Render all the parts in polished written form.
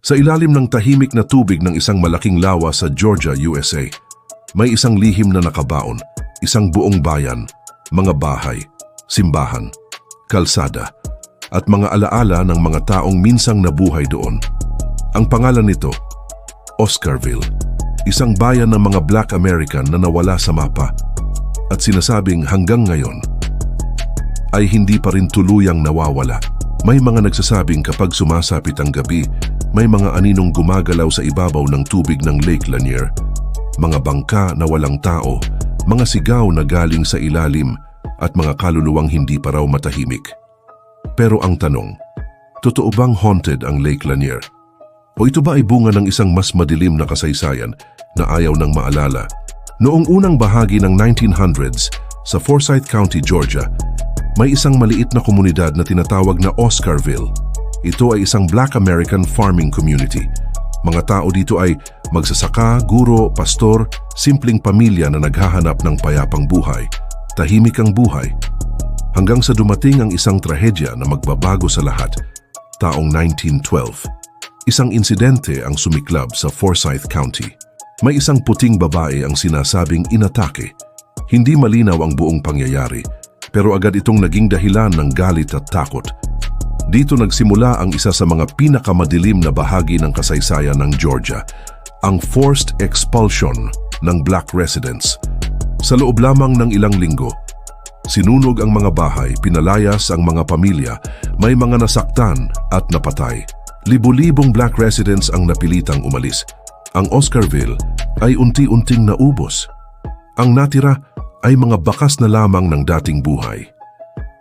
Sa ilalim ng tahimik na tubig ng isang malaking lawa sa Georgia, USA, may isang lihim na nakabaon, isang buong bayan, mga bahay, simbahan, kalsada, at mga alaala ng mga taong minsang nabuhay doon. Ang pangalan nito, Oscarville, isang bayan ng mga Black American na nawala sa mapa at sinasabing hanggang ngayon ay hindi pa rin tuluyang nawawala. May mga nagsasabing kapag sumasapit ang gabi, may mga aninong gumagalaw sa ibabaw ng tubig ng Lake Lanier, mga bangka na walang tao, mga sigaw na galing sa ilalim, at mga kaluluwang hindi pa raw matahimik. Pero ang tanong, totoo bang haunted ang Lake Lanier? O ito ba ay bunga ng isang mas madilim na kasaysayan na ayaw nang maalala? Noong unang bahagi ng 1900s, sa Forsyth County, Georgia, may isang maliit na komunidad na tinatawag na Oscarville. Ito ay isang Black American farming community. Mga tao dito ay magsasaka, guro, pastor, simpleng pamilya na naghahanap ng payapang buhay. Tahimik ang buhay. Hanggang sa dumating ang isang trahedya na magbabago sa lahat, taong 1912. Isang insidente ang sumiklab sa Forsyth County. May isang puting babae ang sinasabing inatake. Hindi malinaw ang buong pangyayari, pero agad itong naging dahilan ng galit at takot. Dito nagsimula ang isa sa mga pinakamadilim na bahagi ng kasaysayan ng Georgia, ang forced expulsion ng Black residents. Sa loob lamang ng ilang linggo, sinunog ang mga bahay, pinalayas ang mga pamilya, may mga nasaktan at napatay. Libu-libong Black residents ang napilitang umalis. Ang Oscarville ay unti-unting naubos. Ang natira ay mga bakas na lamang ng dating buhay.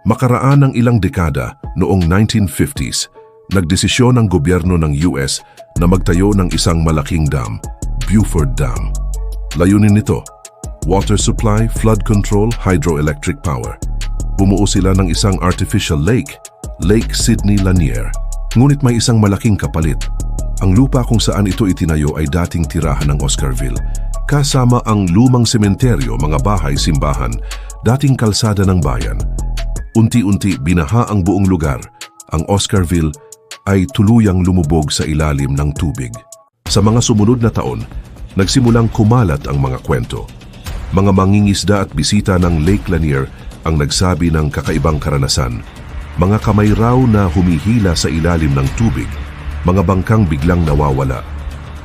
Makaraan ng ilang dekada, noong 1950s, nagdesisyon ang gobyerno ng US na magtayo ng isang malaking dam, Buford Dam. Layunin nito, water supply, flood control, hydroelectric power. Bumuo sila ng isang artificial lake, Lake Sidney Lanier. Ngunit may isang malaking kapalit. Ang lupa kung saan ito itinayo ay dating tirahan ng Oscarville. Kasama ang lumang sementeryo, mga bahay, simbahan, dating kalsada ng bayan. Unti-unti binaha ang buong lugar. Ang Oscarville ay tuluyang lumubog sa ilalim ng tubig. Sa mga sumunod na taon, nagsimulang kumalat ang mga kwento. Mga mangingisda at bisita ng Lake Lanier ang nagsabi ng kakaibang karanasan. Mga kamay raw na humihila sa ilalim ng tubig, mga bangkang biglang nawawala,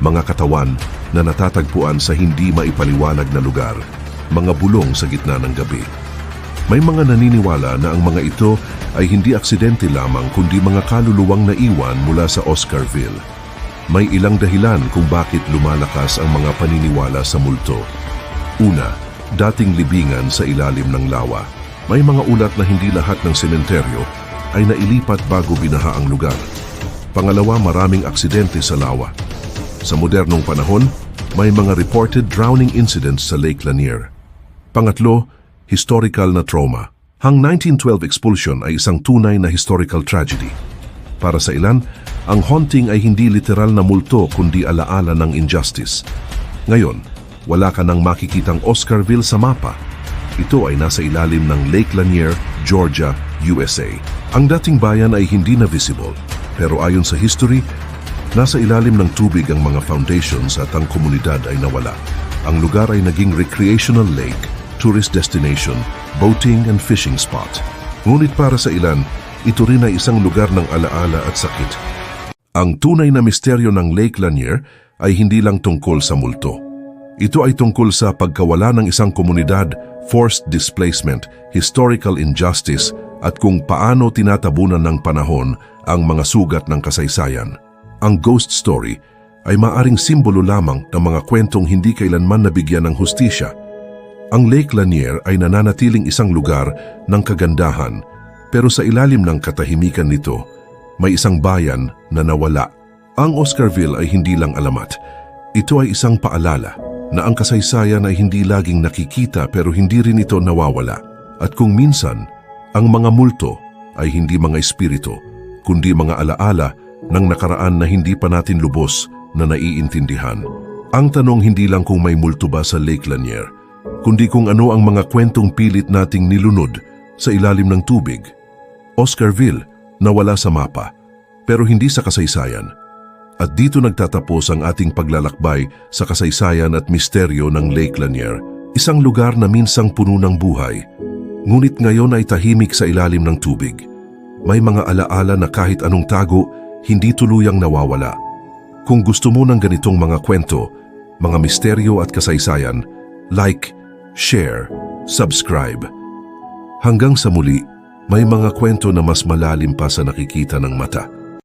mga katawan na natatagpuan sa hindi maipaliwanag na lugar, mga bulong sa gitna ng gabi. May mga naniniwala na ang mga ito ay hindi aksidente lamang kundi mga kaluluwang naiwan mula sa Oscarville. May ilang dahilan kung bakit lumalakas ang mga paniniwala sa multo. Una, dating libingan sa ilalim ng lawa. May mga ulat na hindi lahat ng sementeryo ay nailipat bago binaha ang lugar. Pangalawa, maraming aksidente sa lawa. Sa modernong panahon, may mga reported drowning incidents sa Lake Lanier. Pangatlo, historical na trauma. Ang 1912 expulsion ay isang tunay na historical tragedy. Para sa ilan, ang haunting ay hindi literal na multo kundi alaala ng injustice. Ngayon, wala ka nang makikitang Oscarville sa mapa. Ito ay nasa ilalim ng Lake Lanier, Georgia, USA. Ang dating bayan ay hindi na visible, pero ayon sa history, nasa ilalim ng tubig ang mga foundations at ang komunidad ay nawala. Ang lugar ay naging recreational lake, tourist destination, boating and fishing spot. Ngunit para sa ilan, ito rin ay isang lugar ng alaala at sakit. Ang tunay na misteryo ng Lake Lanier ay hindi lang tungkol sa multo. Ito ay tungkol sa pagkawala ng isang komunidad, forced displacement, historical injustice, at kung paano tinatabunan ng panahon ang mga sugat ng kasaysayan. Ang ghost story ay maaring simbolo lamang ng mga kwentong hindi kailanman nabigyan ng hustisya. Ang Lake Lanier ay nananatiling isang lugar ng kagandahan, pero sa ilalim ng katahimikan nito, may isang bayan na nawala. Ang Oscarville ay hindi lang alamat. Ito ay isang paalala na ang kasaysayan ay hindi laging nakikita pero hindi rin ito nawawala. At kung minsan, ang mga multo ay hindi mga espiritu, kundi mga alaala ng nakaraan na hindi pa natin lubos na naiintindihan. Ang tanong hindi lang kung may multo ba sa Lake Lanier, kundi kung ano ang mga kwentong pilit nating nilunod sa ilalim ng tubig. Oscarville nawala sa mapa, pero hindi sa kasaysayan. At dito nagtatapos ang ating paglalakbay sa kasaysayan at misteryo ng Lake Lanier, isang lugar na minsang puno ng buhay, ngunit ngayon ay tahimik sa ilalim ng tubig. May mga alaala na kahit anong tago, hindi tuluyang nawawala. Kung gusto mo ng ganitong mga kwento, mga misteryo at kasaysayan, like, share, subscribe. Hanggang sa muli, may mga kwento na mas malalim pa sa nakikita ng mata.